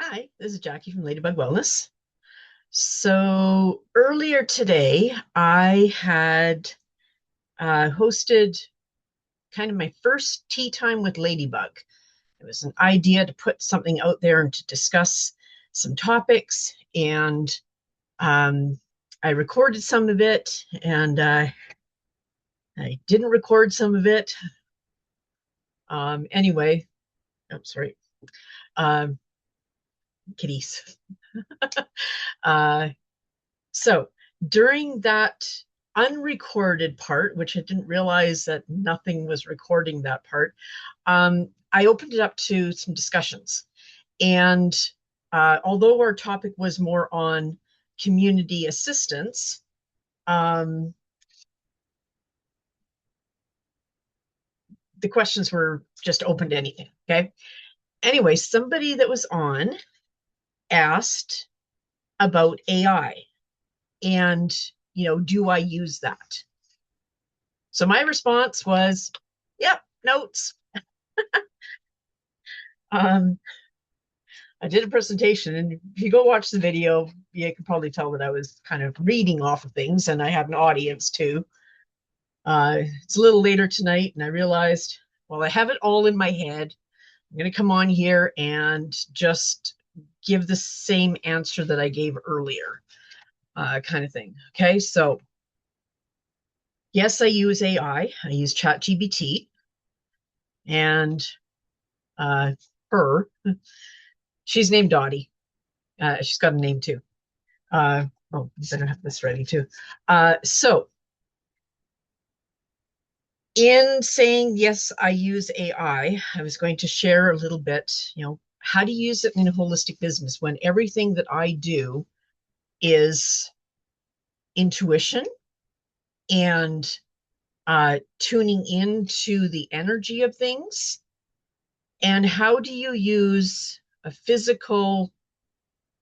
Hi, this is Jackie from Ladybug Wellness. So earlier today, I had hosted kind of my first tea time with Ladybug. It was an idea to put something out there and to discuss some topics. And um, I recorded some of it, and I didn't record some of it. Anyway, I'm sorry, um, kitties. Uh, So during that unrecorded part, which I didn't realize that nothing was recording that part, I opened it up to some discussions. And although our topic was more on community assistance, um, the questions were just open to anything. Okay. Anyway, somebody that was on asked about AI and, do I use that? So my response was, yep, notes. Um, I did a presentation, and if you go watch the video, you can probably tell that I was kind of reading off of things, and I had an audience too. It's a little later tonight, and I realized, well, I have it all in my head. I'm going to come on here and just give the same answer that I gave earlier, kind of thing. Okay, so yes, I use AI. I use ChatGPT, and uh, her, she's named Dotty. She's got a name too. Oh, I better have this ready too. So in saying, yes, I use AI, I was going to share a little bit, how to use it in a holistic business when everything that I do is intuition and tuning into the energy of things. And how do you use a physical,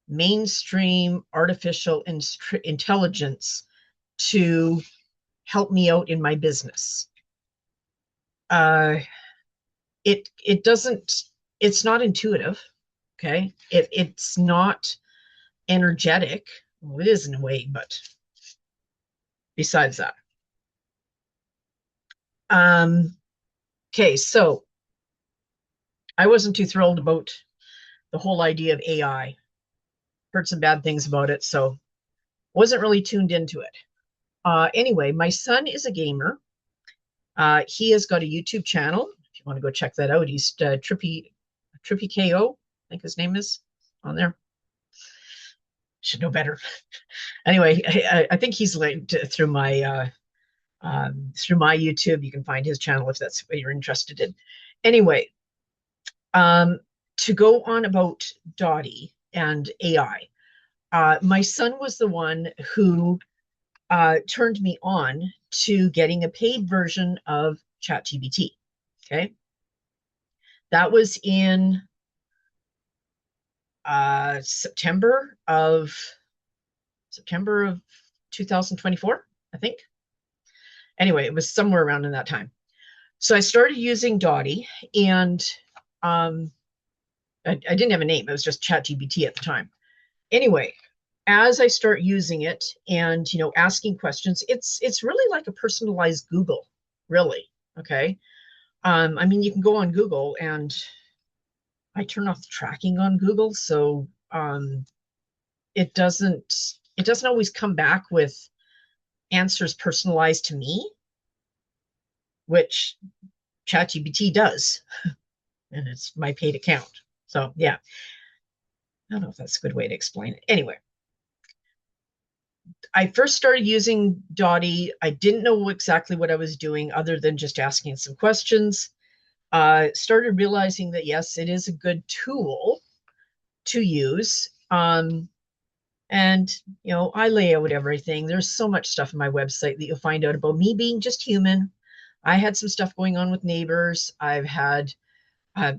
mainstream, artificial intelligence to help me out in my business? Uh, it doesn't, it's not intuitive. Okay. It's not energetic. Well, it is in a way, but besides that. Um, okay, so I wasn't too thrilled about the whole idea of AI. Heard some bad things about it, so wasn't really tuned into it. Anyway, my son is a gamer. He has got a YouTube channel. If you want to go check that out, he's Trippy KO, I think his name is on there. Should know better. Anyway, I think he's linked through my YouTube. You can find his channel if that's what you're interested in. Anyway, to go on about Dotty and AI, my son was the one who turned me on to getting a paid version of ChatGPT. Okay, that was in September of 2024, I think. Anyway, it was somewhere around in that time. So I started using Dotty, and I didn't have a name. It was just ChatGPT at the time. Anyway, as I start using it and asking questions, it's really like a personalized Google, really. Okay. I mean, you can go on Google, and I turn off the tracking on Google, so it doesn't always come back with answers personalized to me, which ChatGPT does, and it's my paid account. So yeah, I don't know if that's a good way to explain it. Anyway, I first started using Dotty. I didn't know exactly what I was doing other than just asking some questions. Started realizing that yes, it is a good tool to use. And I lay out everything. There's so much stuff on my website that you'll find out about me being just human. I had some stuff going on with neighbors. I've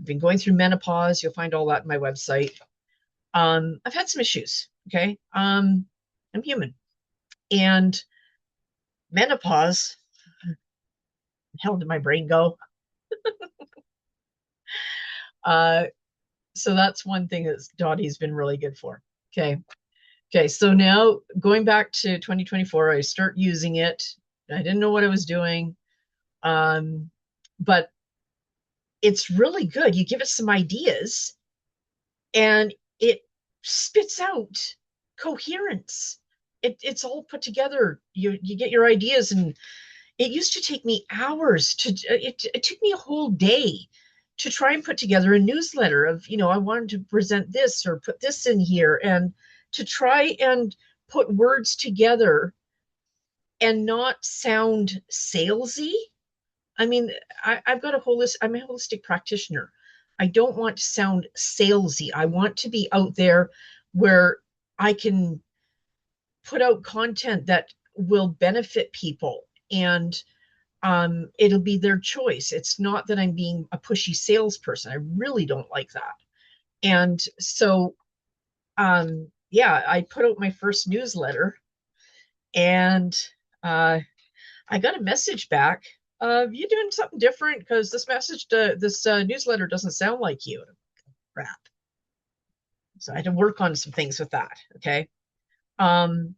been going through menopause. You'll find all that on my website. I've had some issues. Okay. I'm human. And menopause, hell did my brain go? Uh, So that's one thing that Dottie's been really good for. Okay. Okay. So now going back to 2024, I start using it. I didn't know what I was doing. Um, but it's really good. You give it some ideas and it spits out coherence. It's all put together. You get your ideas, and it used to take me hours to. It took me a whole day to try and put together a newsletter of, I wanted to present this or put this in here, and to try and put words together and not sound salesy. I mean, I've got I'm a holistic practitioner. I don't want to sound salesy. I want to be out there where I can put out content that will benefit people, and it'll be their choice. It's not that I'm being a pushy salesperson. I really don't like that. And so, yeah, I put out my first newsletter, and I got a message back. You doing something different? Because this newsletter doesn't sound like you. Crap. So I had to work on some things with that. Okay. Um,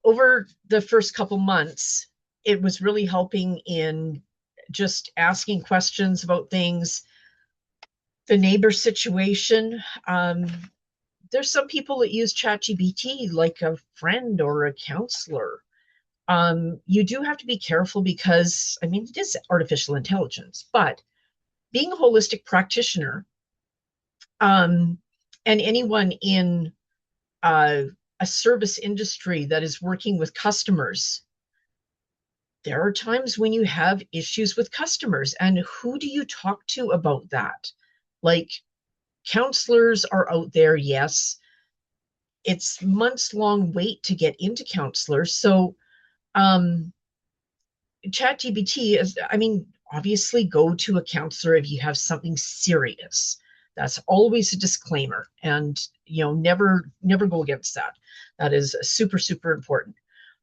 over the first couple months, it was really helping in just asking questions about things. The neighbor situation. There's some people that use ChatGPT like a friend or a counselor. You do have to be careful because, I mean, it is artificial intelligence, but being a holistic practitioner, um, and anyone in uh, a service industry that is working with customers, there are times when you have issues with customers, and who do you talk to about that? Like, counselors are out there, yes. It's months long wait to get into counselors. So, um, ChatGPT is, I mean, obviously go to a counselor if you have something serious. That's always a disclaimer. And, never go against that. That is super, super important.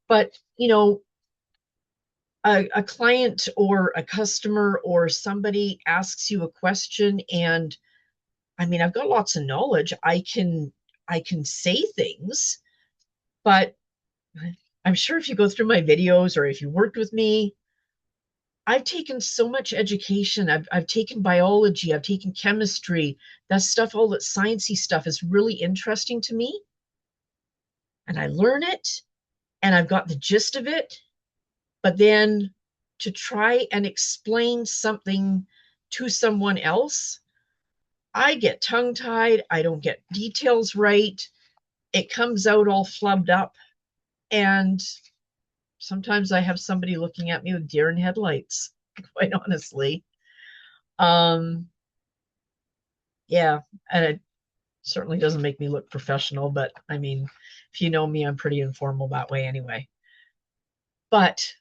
But, a client or a customer or somebody asks you a question, and I mean, I've got lots of knowledge. I can say things, but I'm sure if you go through my videos or if you worked with me, I've taken so much education. I've taken biology, I've taken chemistry. That stuff, all that sciencey stuff is really interesting to me. And I learn it and I've got the gist of it. But then to try and explain something to someone else, I get tongue tied. I don't get details right. It comes out all flubbed up. And sometimes I have somebody looking at me with deer in headlights, quite honestly. Um, yeah, and it certainly doesn't make me look professional, but I mean, if you know me, I'm pretty informal that way anyway. But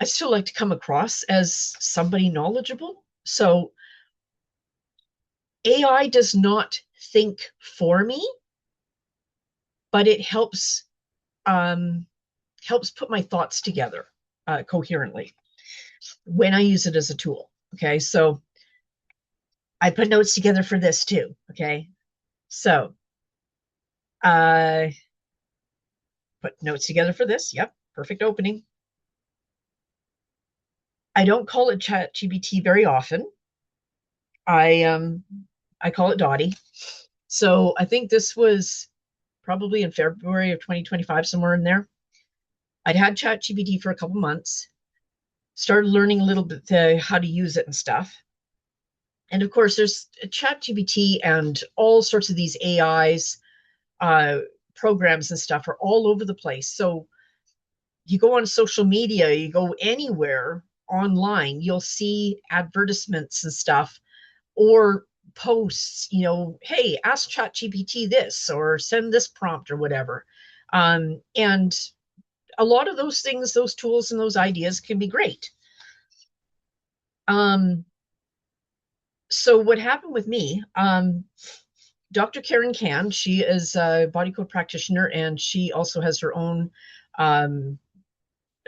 I still like to come across as somebody knowledgeable. So AI does not think for me, but it helps put my thoughts together coherently when I use it as a tool. Okay, so I put notes together for this too. Okay, so uh, put notes together for this. Yep, perfect opening. I don't call it ChatGPT very often. I call it Dotty. So I think this was probably in February of 2025, somewhere in there. I'd had ChatGPT for a couple months, started learning a little bit how to use it and stuff. And of course, there's ChatGPT and all sorts of these AIs, uh, programs and stuff are all over the place. So you go on social media, you go anywhere online, you'll see advertisements and stuff or posts, hey, ask ChatGPT this or send this prompt or whatever. And a lot of those things, those tools and those ideas can be great. So what happened with me, Dr. Karen Can, she is a body code practitioner, and she also has her own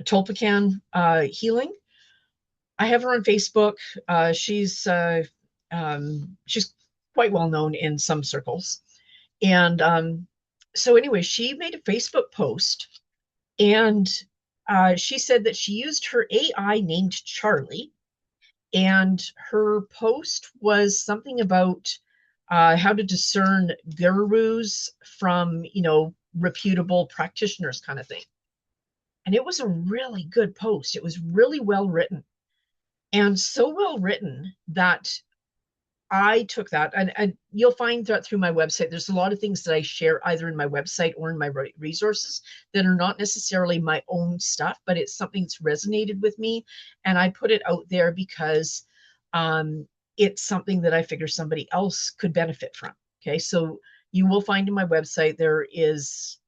Tolpacan healing. I have her on Facebook. She's she's quite well known in some circles. And so anyway, she made a Facebook post, and she said that she used her AI named Charlie, and her post was something about how to discern gurus from, reputable practitioners kind of thing. And it was a really good post. It was really well written, and so well written that I took that, and you'll find that through my website. There's a lot of things that I share either in my website or in my resources that are not necessarily my own stuff, but it's something that's resonated with me. And I put it out there because um, it's something that I figure somebody else could benefit from. Okay. So you will find in my website, there is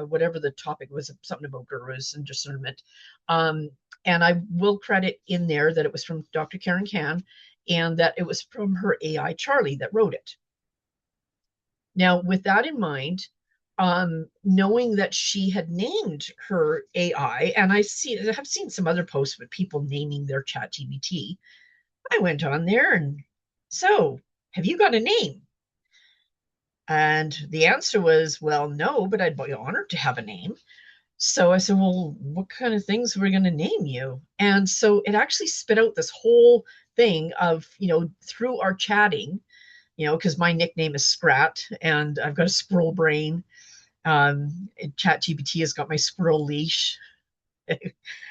whatever the topic was, something about gurus and discernment. Um, and I will credit in there that it was from Dr. Karen Can, and that it was from her AI Charlie that wrote it. Now, with that in mind, knowing that she had named her AI, and I have seen some other posts with people naming their ChatGPT, I went on there and, so have you got a name? And the answer was, well, no, but I'd be honored to have a name. So I said, well, what kind of things are we going to name you? And so it actually spit out this whole thing of, through our chatting, because my nickname is Scrat and I've got a squirrel brain. ChatGPT has got my squirrel leash.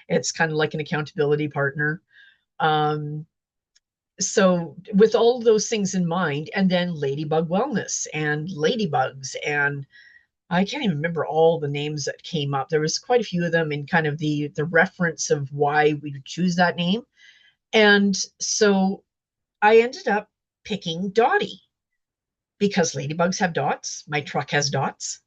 It's kind of like an accountability partner. Um, so with all those things in mind, and then Ladybug Wellness and Ladybugs, and I can't even remember all the names that came up. There was quite a few of them in kind of the reference of why we would choose that name. And so I ended up picking Dotty because ladybugs have dots. My truck has dots.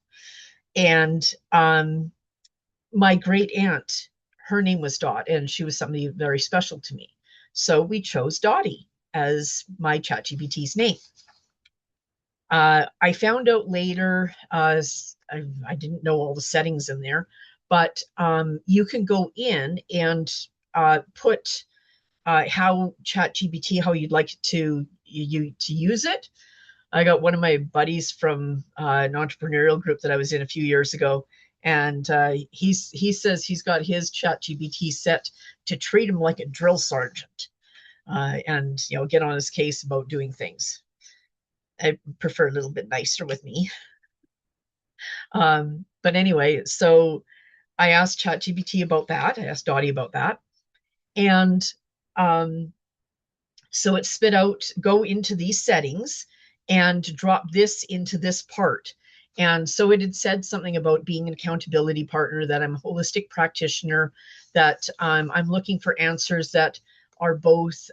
And my great aunt, her name was Dot, and she was somebody very special to me. So we chose Dotty as my ChatGPT's name. I found out later, I didn't know all the settings in there, but you can go in and put how ChatGPT, how you'd like to use it. I got one of my buddies from an entrepreneurial group that I was in a few years ago, and he says he's got his ChatGPT set to treat him like a drill sergeant, and get on his case about doing things. I prefer a little bit nicer with me. But anyway, so I asked ChatGPT about that. I asked Dotty about that, and um, so it spit out, go into these settings and drop this into this part. And so it had said something about being an accountability partner, that I'm a holistic practitioner, that I'm looking for answers that are both,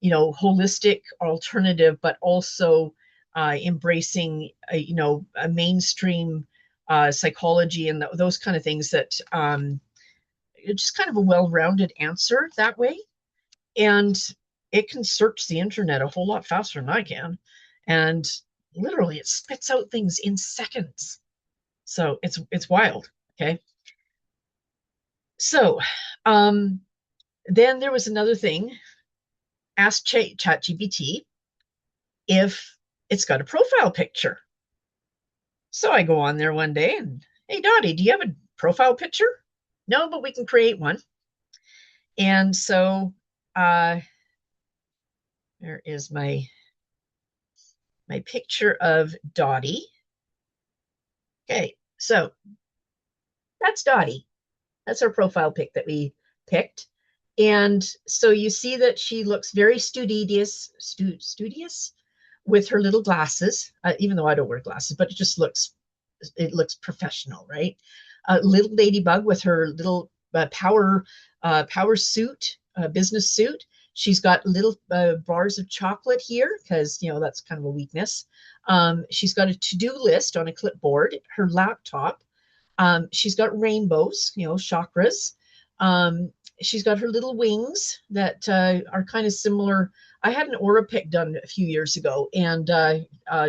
holistic, alternative, but also embracing, a mainstream psychology and those kind of things, that just kind of a well-rounded answer that way. And it can search the internet a whole lot faster than I can. And literally it spits out things in seconds. So it's wild. Okay. So then there was another thing. Ask ChatGPT if it's got a profile picture. So I go on there one day and, hey, Dotty, do you have a profile picture? No, but we can create one. And so there is my picture of Dotty. Okay, so that's Dotty. That's our profile pic that we picked. And so you see that she looks very studious with her little glasses, even though I don't wear glasses, but it looks professional, right? Little ladybug with her little power suit, business suit. She's got little bars of chocolate here because that's kind of a weakness. She's got a to-do list on a clipboard, her laptop. She's got rainbows, chakras. She's got her little wings that are kind of similar. I had an aura pick done a few years ago, and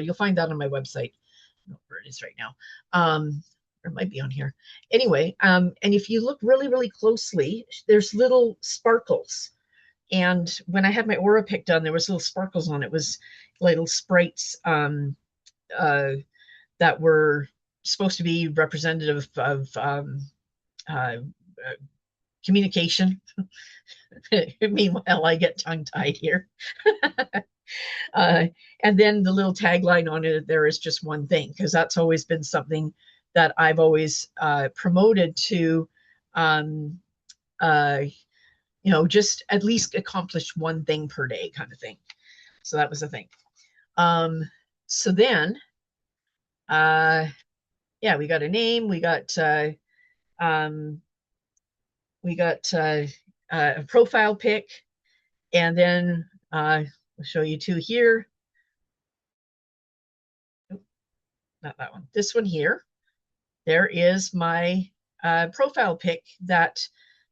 you'll find that on my website. I don't know where it is right now. Or it might be on here. Anyway, and if you look really, really closely, there's little sparkles And when I had my aura pick done, there was little sparkles on it. It was little sprites uh, that were supposed to be representative of uh, communication. Meanwhile, I get tongue tied here. uh, and then the little tagline on it there is just one thing, because that's always been something that I've always promoted to, um, uh, just at least accomplish one thing per day kind of thing. So that was the thing. Um, so then, uh, yeah, we got a name, um, we got a profile pic, and then I'll show you two here. Not that one, this one here. There is my profile pic that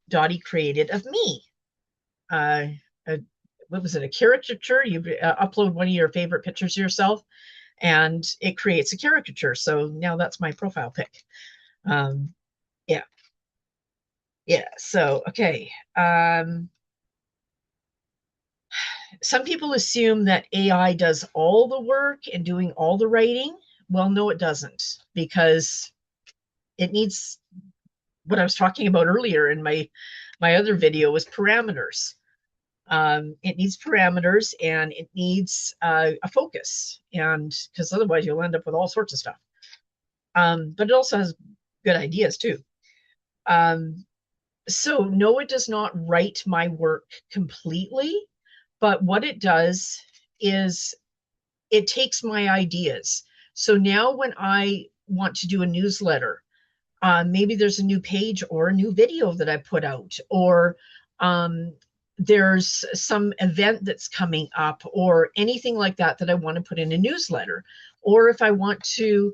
Dotty created of me. Uh, a, what was it, a caricature? You upload one of your favorite pictures of yourself, and it creates a caricature. So now that's my profile pic. Yeah. Yeah. So, okay. Some people assume that AI does all the work and doing all the writing. Well, no, it doesn't, because it needs what I was talking about earlier in my other video was parameters. It needs parameters, and it needs a focus, and because otherwise you'll end up with all sorts of stuff. But it also has good ideas too. So no, it does not write my work completely, but what it does is it takes my ideas. So now when I want to do a newsletter, maybe there's a new page or a new video that I put out, or um, there's some event that's coming up, or anything like that that I want to put in a newsletter, or if I want to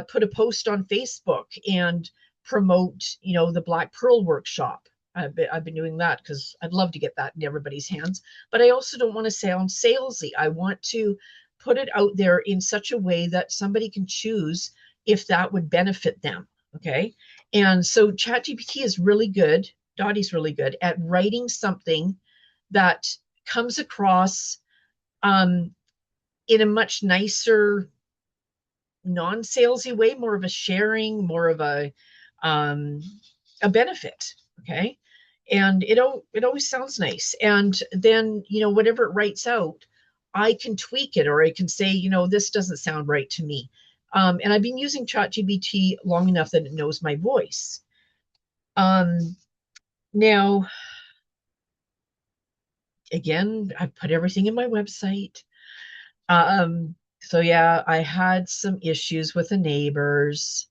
put a post on Facebook and promote, the Black Pearl workshop. I've been doing that because I'd love to get that in everybody's hands, but I also don't want to sound salesy. I want to put it out there in such a way that somebody can choose if that would benefit them. Okay. And so ChatGPT is really good. Dotty's really good at writing something that comes across um, in a much nicer, non-salesy way, more of a sharing, more of um, a benefit. Okay. And it always sounds nice. And then, whatever it writes out, I can tweak it, or I can say, this doesn't sound right to me. And I've been using ChatGPT long enough that it knows my voice. Now, again, I put everything in my website. So yeah, I had some issues with the neighbors,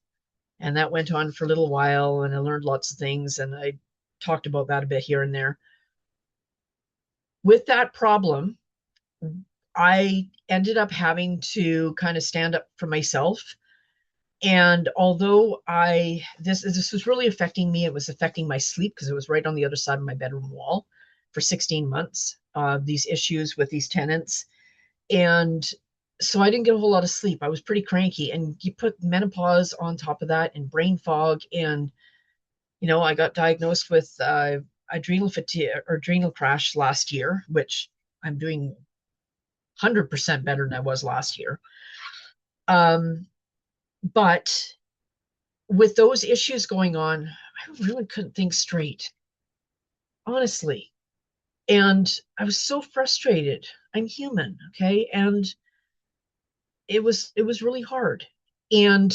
and that went on for a little while, and I learned lots of things, and I talked about that a bit here and there. With that problem, I ended up having to kind of stand up for myself. And although this was really affecting me, it was affecting my sleep because it was right on the other side of my bedroom wall for 16 months, these issues with these tenants. And so I didn't get a whole lot of sleep. I was pretty cranky, and you put menopause on top of that and brain fog. And, I got diagnosed with adrenal fatigue or adrenal crash last year, which I'm doing 100% better than I was last year. But with those issues going on, I really couldn't think straight, honestly. And I was so frustrated. I'm human, okay? And it was really hard. And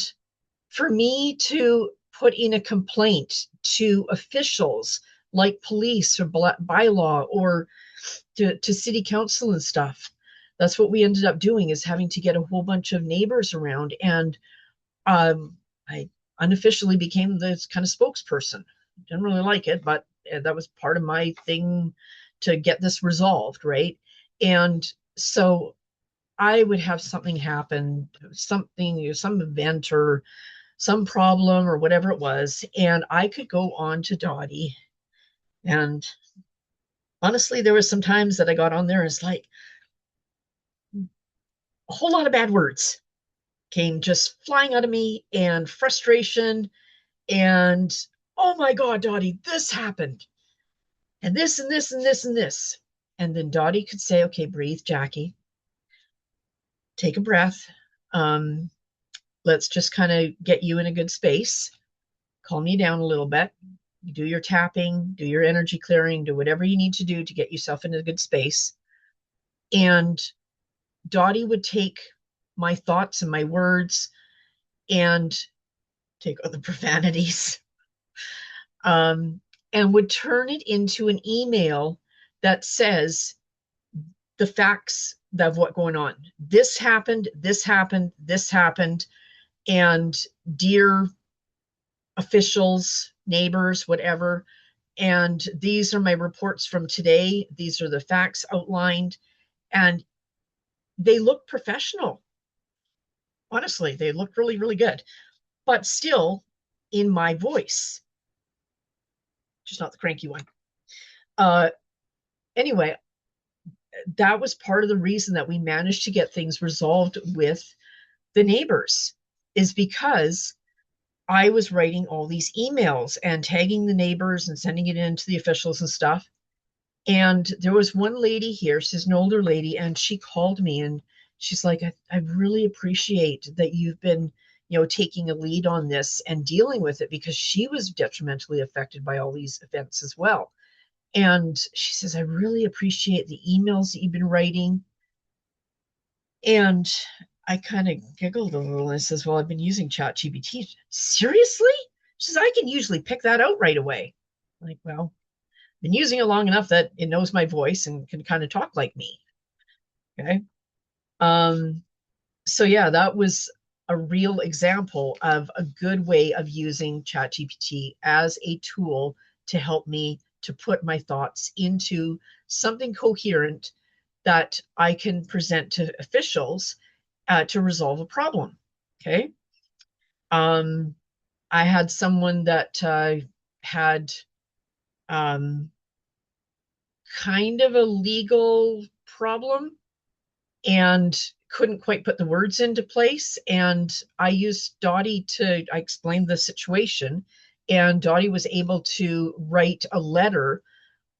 for me to put in a complaint to officials like police or bylaw, or to city council and stuff, that's what we ended up doing, is having to get a whole bunch of neighbors around. And I unofficially became the kind of spokesperson. Didn't really like it, but that was part of my thing to get this resolved, right? And so I would have something happen, something, some event or some problem or whatever it was, and I could go on to Dotty. And honestly, there was some times that I got on there and it's like a whole lot of bad words came just flying out of me, and frustration, and oh my God, Dotty, this happened, and this and this and this and this. And then Dotty could say, okay, breathe, Jackie, take a breath. Let's just kind of get you in a good space, calm you down a little bit. You do your tapping, do your energy clearing, do whatever you need to do to get yourself in a good space. And Dottie would take my thoughts and my words and take all the profanities, and would turn it into an email that says the facts of what's going on. This happened, this happened, this happened. And dear officials, neighbors, whatever, and these are my reports from today. These are the facts outlined. And they look professional. Honestly, they look really, really good, but still in my voice, just not the cranky one. Anyway, that was part of the reason that we managed to get things resolved with the neighbors, is because I was writing all these emails and tagging the neighbors and sending it in to the officials and stuff. And there was one lady here, she's an older lady, and she called me and she's like, I really appreciate that you've been, taking a lead on this and dealing with it, because she was detrimentally affected by all these events as well. And she says, I really appreciate the emails that you've been writing. And I kind of giggled a little and I says, well, I've been using ChatGPT. Seriously? She says, I can usually pick that out right away. I'm like, well, I've been using it long enough that it knows my voice and can kind of talk like me. Okay. So yeah, that was a real example of a good way of using ChatGPT as a tool to help me to put my thoughts into something coherent that I can present to officials to resolve a problem. Okay. I had someone that had kind of a legal problem and couldn't quite put the words into place. And I used Dotty I explained the situation, and Dotty was able to write a letter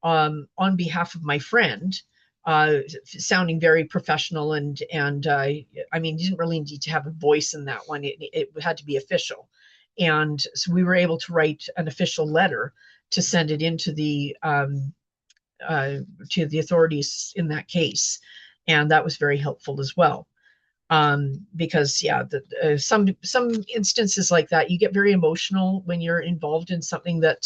on behalf of my friend, sounding very professional. And I mean, you didn't really need to have a voice in that one. It had to be official. And so we were able to write an official letter to send it into to the authorities in that case. And that was very helpful as well. Because yeah, some instances like that, you get very emotional when you're involved in something that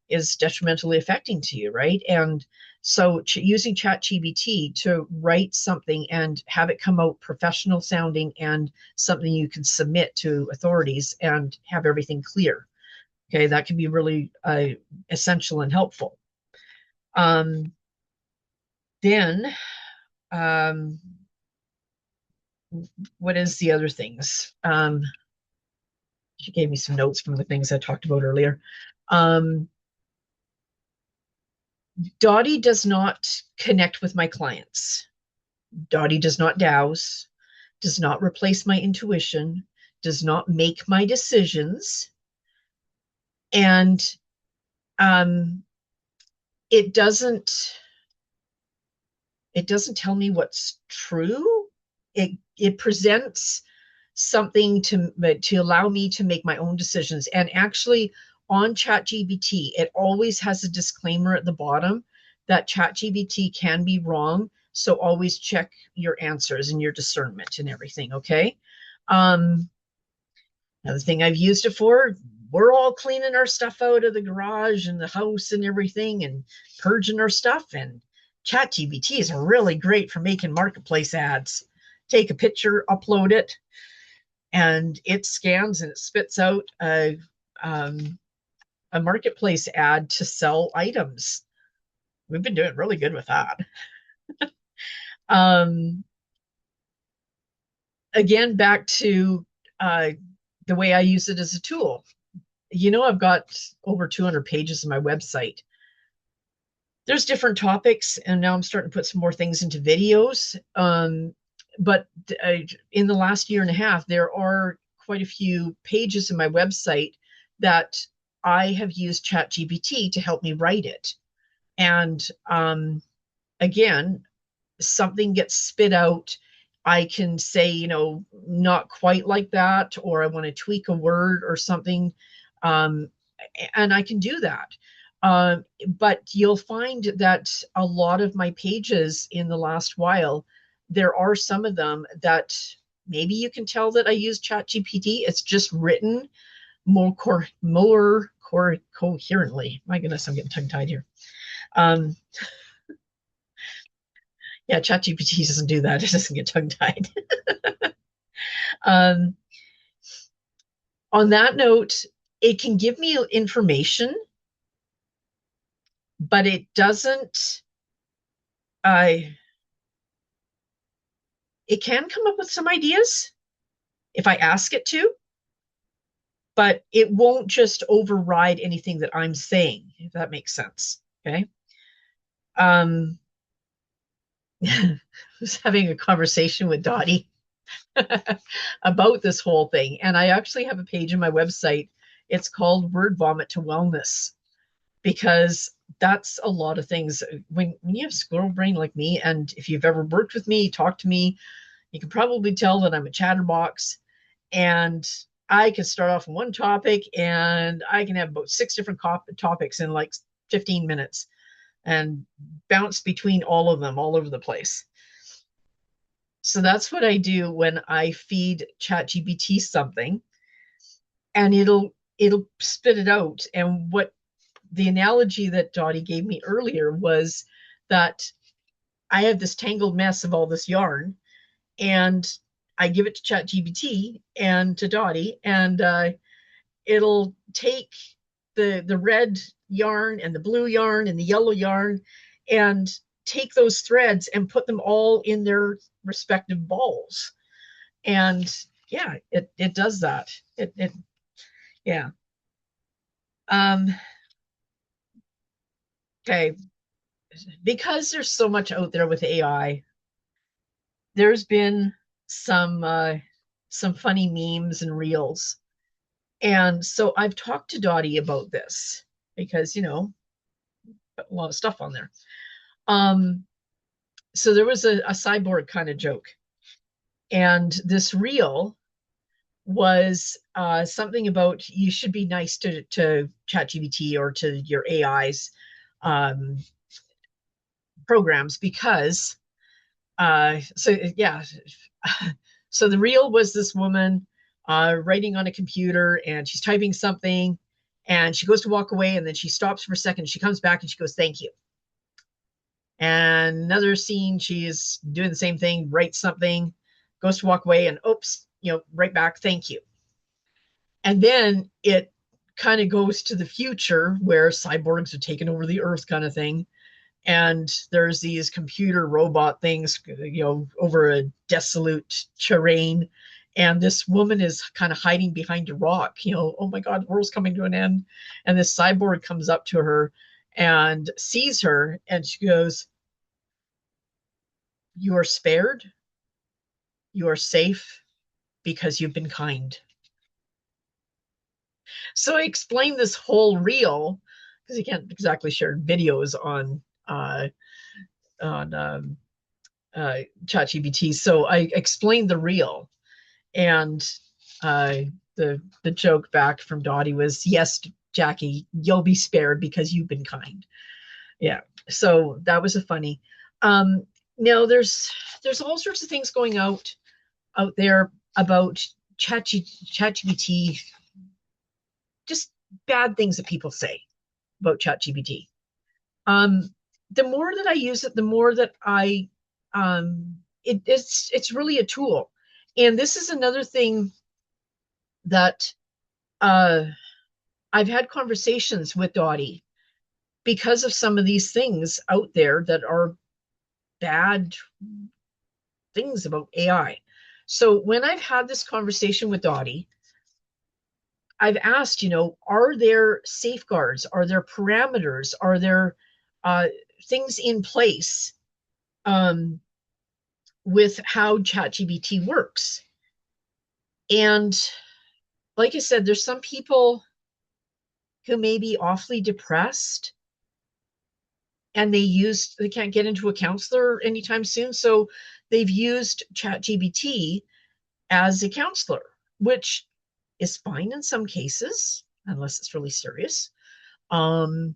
is detrimentally affecting to you, right? And so using ChatGPT to write something and have it come out professional sounding and something you can submit to authorities and have everything clear. Okay, that can be really essential and helpful. Then what is the other things? She gave me some notes from the things I talked about earlier. Dotty does not connect with my clients. Dotty does not douse, does not replace my intuition, does not make my decisions. And it doesn't tell me what's true. It presents something to allow me to make my own decisions. And actually, on ChatGPT, it always has a disclaimer at the bottom that ChatGPT can be wrong. So always check your answers and your discernment and everything. Okay. Another thing I've used it for, we're all cleaning our stuff out of the garage and the house and everything and purging our stuff. And ChatGPT is really great for making marketplace ads. Take a picture, upload it, and it scans and it spits out a marketplace ad to sell items. We've been doing really good with that. Again, back to the way I use it as a tool. I've got over 200 pages on my website. There's different topics, and now I'm starting to put some more things into videos. But in the last year and a half, there are quite a few pages in my website that I have used ChatGPT to help me write it. And again, something gets spit out, I can say, not quite like that, or I want to tweak a word or something. Um, and I can do that. But you'll find that a lot of my pages in the last while, there are some of them that maybe you can tell that I use ChatGPT. It's just written more coherently. My goodness, I'm getting tongue tied here. Um, yeah, ChatGPT doesn't do that. It doesn't get tongue tied. um, on that note, it can give me information, but it doesn't. I It can come up with some ideas if I ask it to, but it won't just override anything that I'm saying, if that makes sense. Okay. I was having a conversation with Dotty about this whole thing. And I actually have a page on my website. It's called Word Vomit to Wellness, because that's a lot of things. When you have squirrel brain like me, and if you've ever worked with me, talked to me, you can probably tell that I'm a chatterbox, and I can start off on one topic and I can have about 6 different topics in like 15 minutes and bounce between all of them all over the place. So that's what I do when I feed ChatGPT something, and it'll spit it out. And what the analogy that Dottie gave me earlier was that I have this tangled mess of all this yarn, and I give it to ChatGPT and to Dottie, and it'll take the red yarn and the blue yarn and the yellow yarn and take those threads and put them all in their respective balls. And yeah, it does that. It yeah. Um, okay. Because there's so much out there with AI, there's been some funny memes and reels. And so I've talked to Dottie about this because, a lot of stuff on there. So there was a cyborg kind of joke. And this reel was something about you should be nice to ChatGPT or to your AI's um, programs, because so yeah. So the reel was this woman writing on a computer, and she's typing something, and she goes to walk away, and then she stops for a second. She comes back and she goes, "Thank you." And another scene, she's doing the same thing, writes something, goes to walk away, and oops, right back, "Thank you." And then it kind of goes to the future where cyborgs are taking over the earth, kind of thing. And there's these computer robot things, over a desolate terrain. And this woman is kind of hiding behind a rock, oh my God, the world's coming to an end. And this cyborg comes up to her and sees her, and she goes, "You are spared. You are safe because you've been kind." So I explained this whole reel, because you can't exactly share videos on ChatGPT. So I explained the reel, and the joke back from Dottie was, "Yes, Jackie, you'll be spared because you've been kind." Yeah. So that was a funny. Now there's all sorts of things going out there about ChatGPT, just bad things that people say about ChatGPT. Um, the more that I use it, the more that it's really a tool. And this is another thing that uh, I've had conversations with Dottie because of some of these things out there that are bad things about AI. So when I've had this conversation with Dottie, I've asked, are there safeguards? Are there parameters? Are there uh, things in place um, with how ChatGPT works? And like I said, there's some people who may be awfully depressed and they can't get into a counselor anytime soon. So they've used ChatGPT as a counselor, which is fine in some cases, unless it's really serious. Um,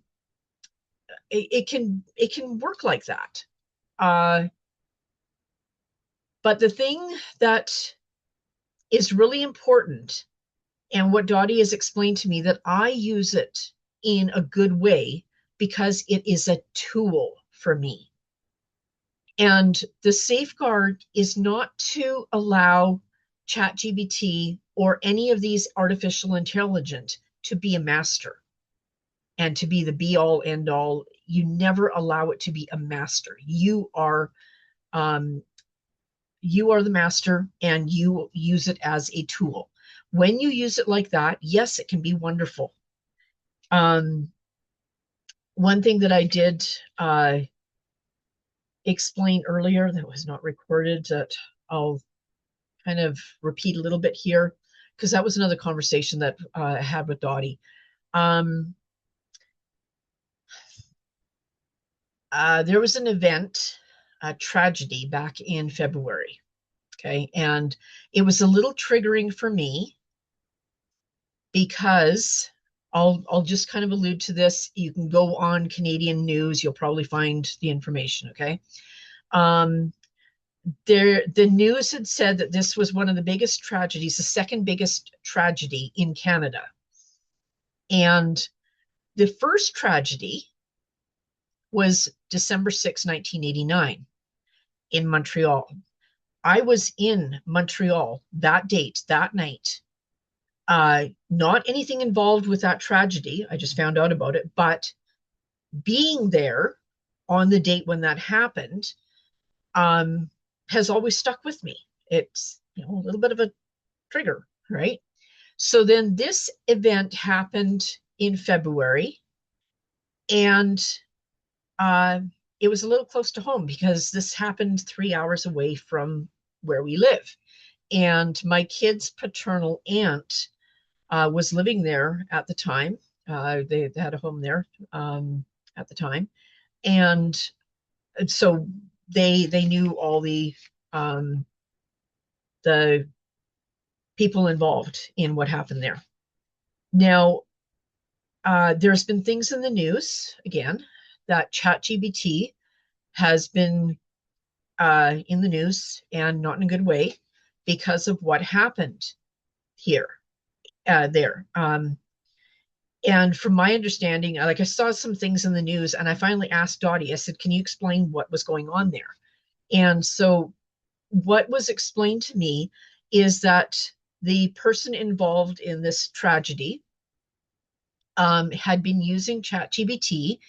it can work like that. Uh, but the thing that is really important, and what Dotty has explained to me, that I use it in a good way because it is a tool for me. And the safeguard is not to allow ChatGPT or any of these artificial intelligence to be a master and to be the be all end all. You never allow it to be a master. Um, you are the master, and you use it as a tool. When you use it like that, yes, it can be wonderful. Um, one thing that I did explain earlier that was not recorded, that I'll kind of repeat a little bit here, because that was another conversation that I had with Dotty. Um, there was an event, a tragedy back in February. Okay. And it was a little triggering for me because I'll just kind of allude to this. You can go on Canadian news, you'll probably find the information. Okay. Um, the news had said that this was one of the biggest tragedies, the second biggest tragedy in Canada. And the first tragedy was December 6, 1989, in Montreal. I was in Montreal that date, that night. Not anything involved with that tragedy. I just found out about it. But being there on the date when that happened has always stuck with me. It's, a little bit of a trigger, right? So then this event happened in February, and uh, it was a little close to home because this happened 3 hours away from where we live. And my kid's paternal aunt was living there at the time. They had a home there at the time. And so they knew all the people involved in what happened there. Now, there's been things in the news, again, that ChatGPT has been in the news, and not in a good way, because of what happened here, there. And from my understanding, like, I saw some things in the news, and I finally asked Dotty, I said, can you explain what was going on there? And so what was explained to me is that the person involved in this tragedy had been using ChatGPT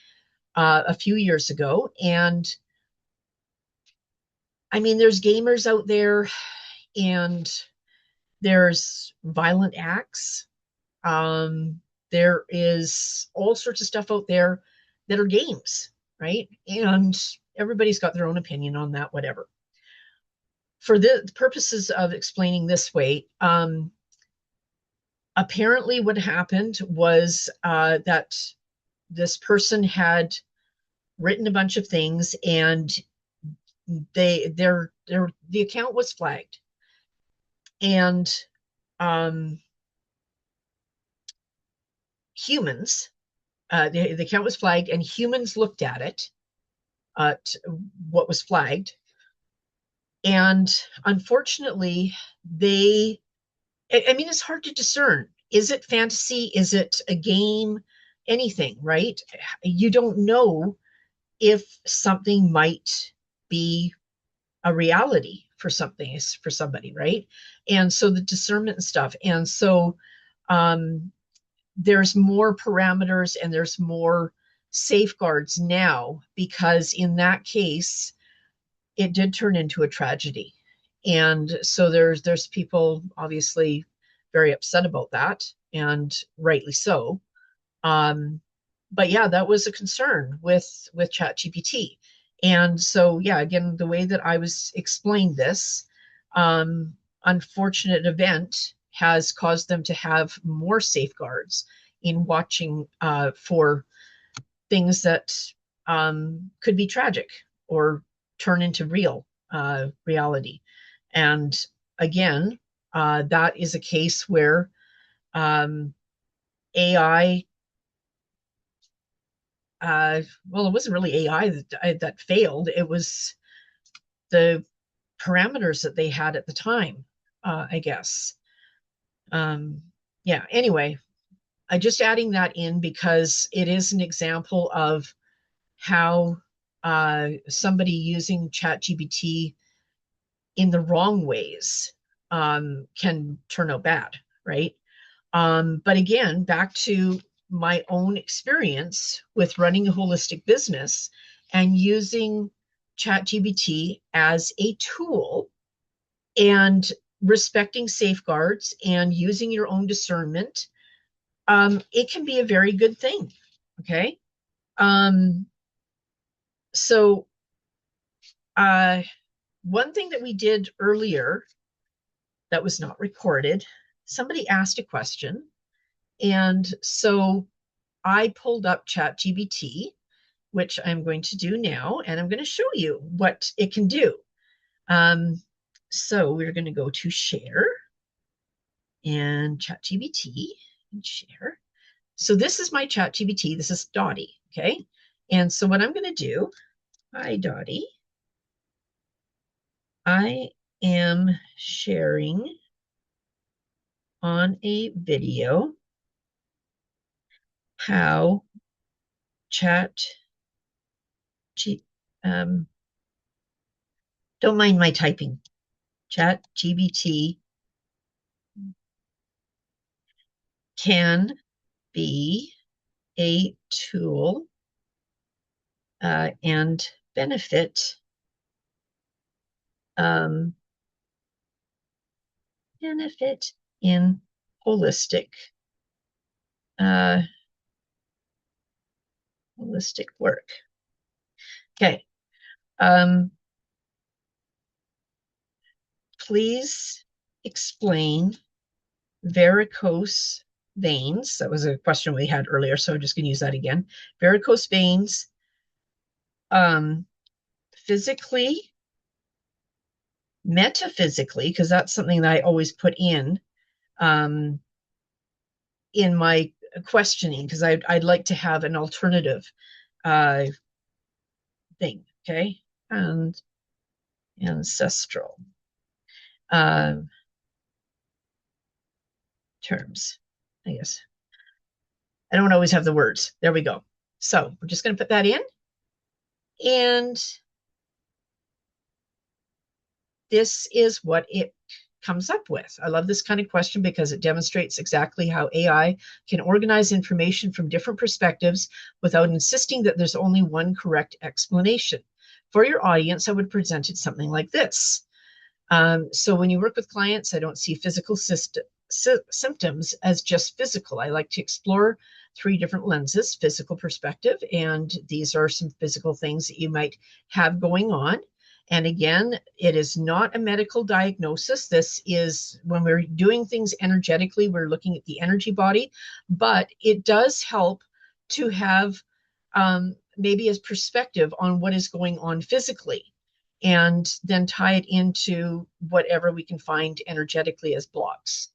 a few years ago. And I mean, there's gamers out there, and there's violent acts. There is all sorts of stuff out there that are games, right? And everybody's got their own opinion on that, whatever. For the purposes of explaining this way, apparently what happened was that this person had written a bunch of things, and the account was flagged. And humans, the account was flagged, and humans looked at it, what was flagged. And unfortunately, I mean, it's hard to discern. Is it fantasy? Is it a game? Anything, right? You don't know if something might be a reality for somebody, right? And so the discernment and stuff. And so there's more parameters, and there's more safeguards now, because in that case, it did turn into a tragedy. And so there's people obviously very upset about that, and rightly so. But yeah, that was a concern with ChatGPT. And so yeah, again, the way that I was explained this unfortunate event has caused them to have more safeguards in watching for things that could be tragic or turn into real reality. And again, that is a case where AI, well, it wasn't really AI that failed. It was the parameters that they had at the time, I guess. Yeah, anyway, I just adding that in because it is an example of how somebody using ChatGPT in the wrong ways can turn out bad, right? But again, back to my own experience with running a holistic business and using ChatGPT as a tool and respecting safeguards and using your own discernment, it can be a very good thing. Okay. Um, so, one thing that we did earlier that was not recorded, somebody asked a question. And so I pulled up ChatGPT, which I'm going to do now, and I'm going to show you what it can do. So we're going to go to share and ChatGPT and share. So this is my ChatGPT. This is Dotty, okay? And so what I'm going to do, hi Dotty, I am sharing on a video how chat don't mind my typing. ChatGPT can be a tool and benefit benefit in holistic uh, holistic work. Okay. Please explain varicose veins. That was a question we had earlier, so I'm just going to use that again. Varicose veins, physically, metaphysically, because that's something that I always put in my questioning, because I'd like to have an alternative thing. Okay. And ancestral terms, I guess. I don't always have the words. There we go. So we're just going to put that in. And this is what it comes up with. I love this kind of question because it demonstrates exactly how AI can organize information from different perspectives without insisting that there's only one correct explanation. For your audience, I would present it something like this. So when you work with clients, I don't see physical symptoms as just physical. I like to explore 3 different lenses: physical perspective, and these are some physical things that you might have going on. And again, it is not a medical diagnosis. This is when we're doing things energetically, we're looking at the energy body, but it does help to have maybe a perspective on what is going on physically, and then tie it into whatever we can find energetically as blocks.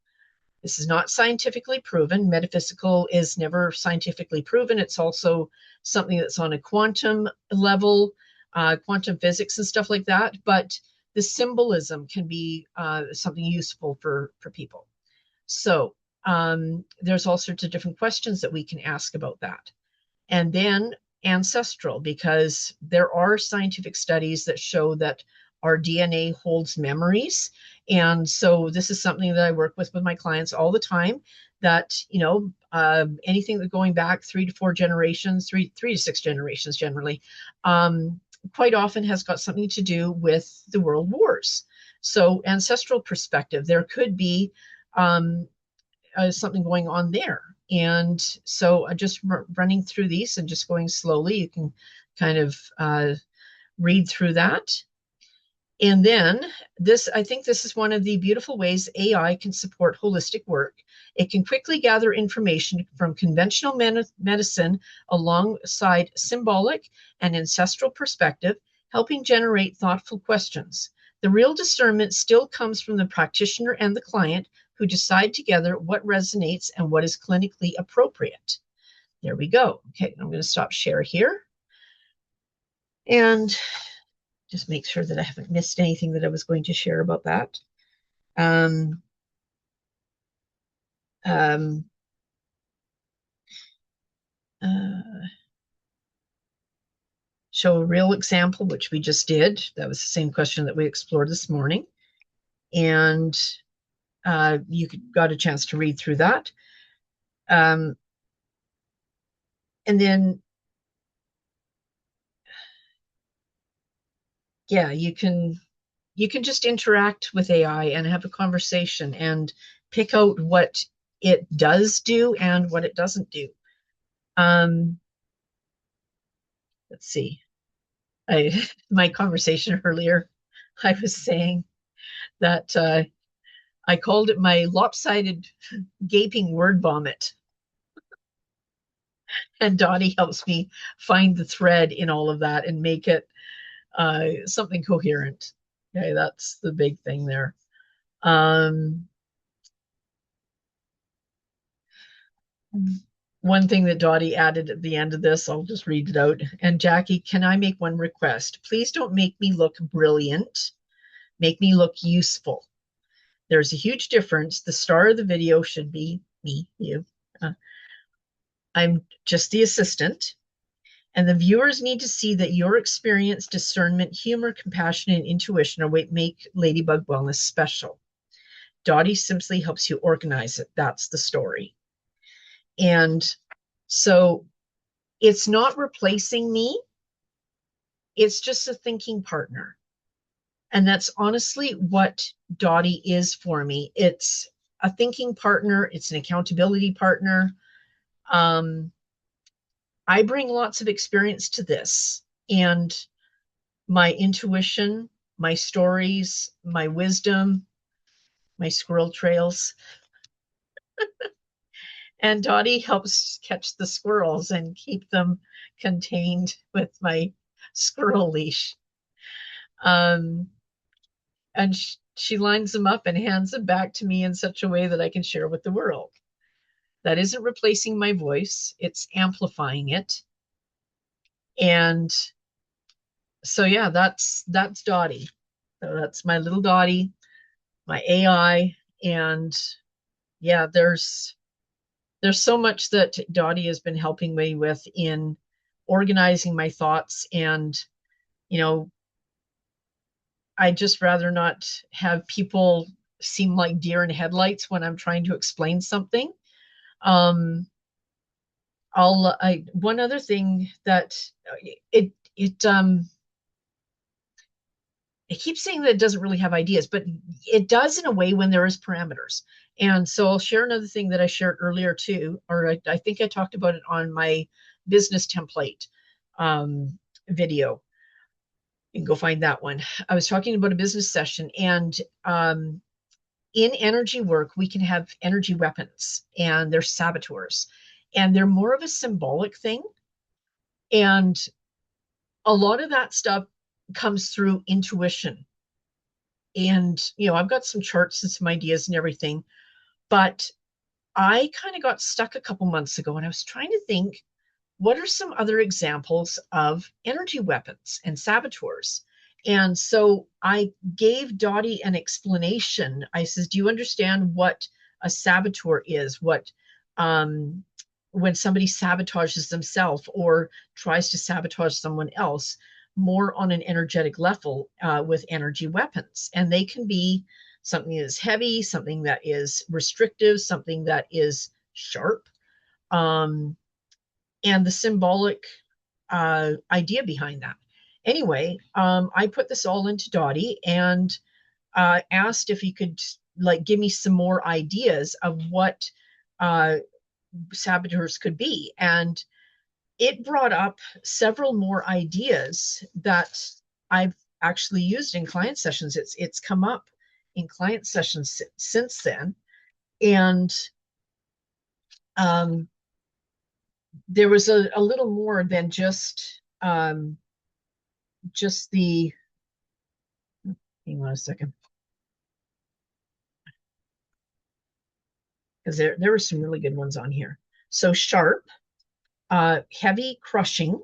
This is not scientifically proven. Metaphysical is never scientifically proven. It's also something that's on a quantum level, quantum physics and stuff like that. But the symbolism can be something useful for people. So there's all sorts of different questions that we can ask about that. And then ancestral, because there are scientific studies that show that our DNA holds memories. And so this is something that I work with my clients all the time, that, you know, anything that going back 3 to 4 generations, three to 6 generations generally, quite often has got something to do with the world wars. So ancestral perspective, there could be something going on there. And so just running through these and just going slowly, you can kind of read through that. And then I think this is one of the beautiful ways AI can support holistic work. It can quickly gather information from conventional medicine alongside symbolic and ancestral perspective, helping generate thoughtful questions. The real discernment still comes from the practitioner and the client who decide together what resonates and what is clinically appropriate. There we go. Okay, I'm going to stop share here. And just make sure that I haven't missed anything that I was going to share about that. Um, um, uh, Show a real example, which we just did. That was the same question that we explored this morning. And you got a chance to read through that. And then, yeah, you can just interact with AI and have a conversation and pick out what it does do and what it doesn't do. Let's see. My conversation earlier, I was saying that I called it my lopsided gaping word vomit. And Dotty helps me find the thread in all of that and make it something coherent. Okay, that's the big thing there. One thing that Dotty added at the end of this, I'll just read it out. And Jackie, can I make one request? Please don't make me look brilliant. Make me look useful. There's a huge difference. The star of the video should be me, you. I'm just the assistant. And the viewers need to see that your experience, discernment, humor, compassion, and intuition are what make Ladybug Wellness special. Dotty simply helps you organize it. That's the story. And so it's not replacing me. It's just a thinking partner. And that's honestly what Dotty is for me. It's a thinking partner. It's an accountability partner. I bring lots of experience to this, and my intuition, my stories, my wisdom, my squirrel trails. And Dotty helps catch the squirrels and keep them contained with my squirrel leash. And she lines them up and hands them back to me in such a way that I can share with the world. That isn't replacing my voice, it's amplifying it. And so, yeah, that's Dotty. So that's my little Dotty, my AI. And yeah, there's so much that Dotty has been helping me with in organizing my thoughts. And, I just rather not have people seem like deer in headlights when I'm trying to explain something. One other thing that it keeps saying that it doesn't really have ideas, but it does in a way when there is parameters. And so I'll share another thing that I shared earlier too, or I think I talked about it on my business template video. You can go find that one. I was talking about a business session, and in energy work, we can have energy weapons, and they're saboteurs, and they're more of a symbolic thing. And a lot of that stuff comes through intuition. And, I've got some charts and some ideas and everything, but I kind of got stuck a couple months ago, and I was trying to think, what are some other examples of energy weapons and saboteurs? And so I gave Dotty an explanation. I says, do you understand what a saboteur is? What, when somebody sabotages themselves or tries to sabotage someone else, more on an energetic level with energy weapons. And they can be something that is heavy, something that is restrictive, something that is sharp. And the symbolic idea behind that. Anyway, I put this all into Dotty and asked if he could give me some more ideas of what saboteurs could be. And it brought up several more ideas that I've actually used in client sessions. It's come up in client sessions since then. And there was a little more than just the, hang on a second, because there were some really good ones on here. So sharp, heavy, crushing,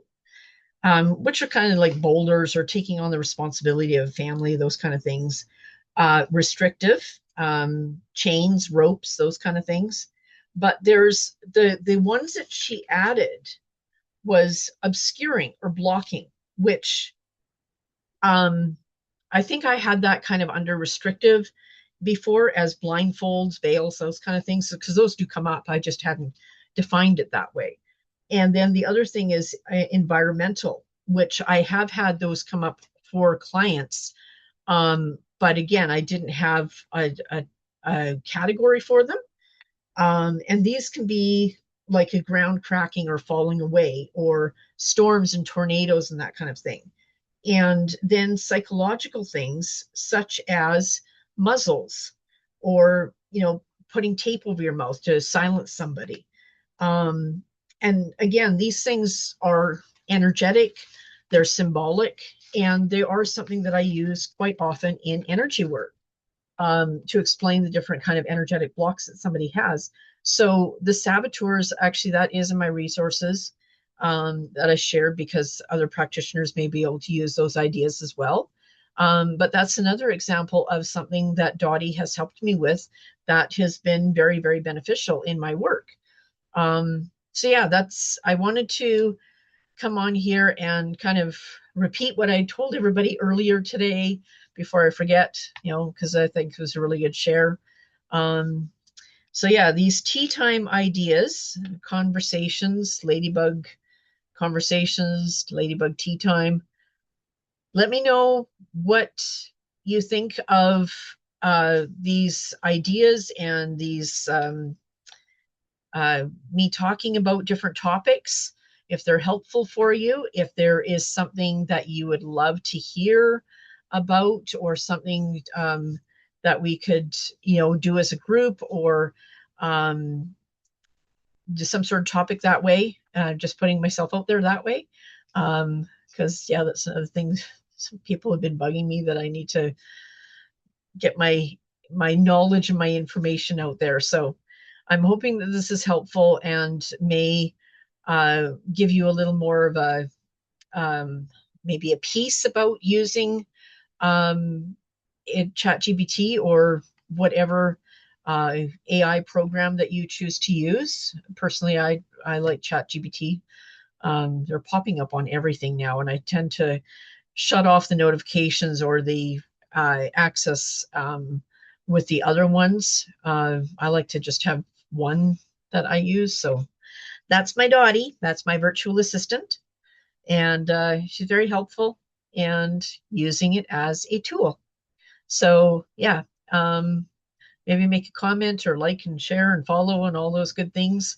which are kind of like boulders or taking on the responsibility of family, those kind of things. Restrictive, chains, ropes, those kind of things. But there's the ones that she added was obscuring or blocking, which I think I had that kind of under restrictive before as blindfolds, veils, those kind of things, because those do come up. I just hadn't defined it that way. And then the other thing is environmental, which I have had those come up for clients. But again, I didn't have a category for them. And these can be like a ground cracking or falling away, or storms and tornadoes and that kind of thing. And then psychological things such as muzzles, or putting tape over your mouth to silence somebody. And again, these things are energetic, they're symbolic, and they are something that I use quite often in energy work, to explain the different kind of energetic blocks that somebody has. So the saboteurs, actually, that is in my resources, that I shared, because other practitioners may be able to use those ideas as well. But that's another example of something that Dotty has helped me with that has been very, very beneficial in my work. So yeah, I wanted to come on here and kind of repeat what I told everybody earlier today before I forget, because I think it was a really good share. So yeah, these tea time ideas, conversations, Ladybug conversations, Ladybug tea time. Let me know what you think of these ideas and these me talking about different topics, if they're helpful for you, if there is something that you would love to hear about, or something that we could, do as a group, or just some sort of topic that way, just putting myself out there that way. Because yeah, that's another thing. Some people have been bugging me that I need to get my knowledge and my information out there. So I'm hoping that this is helpful and may give you a little more of a maybe a piece about using ChatGPT or whatever AI program that you choose to use. Personally, I like ChatGPT. They're popping up on everything now, and I tend to shut off the notifications or the access with the other ones. I like to just have one that I use. So that's my Dotty. That's my virtual assistant. And she's very helpful and using it as a tool. So yeah, maybe make a comment or like and share and follow and all those good things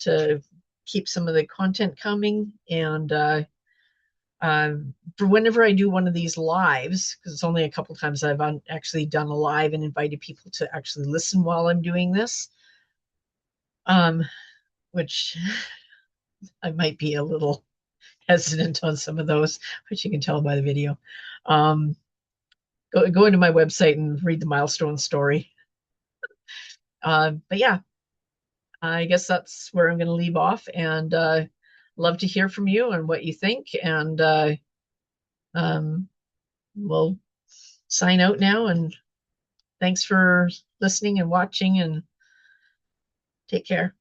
to keep some of the content coming. And for whenever I do one of these lives, because it's only a couple times I've actually done a live and invited people to actually listen while I'm doing this, which I might be a little hesitant on some of those, which you can tell by the video. Go into my website and read the milestone story. But yeah, I guess that's where I'm going to leave off, and love to hear from you and what you think. And we'll sign out now. And thanks for listening and watching, and take care.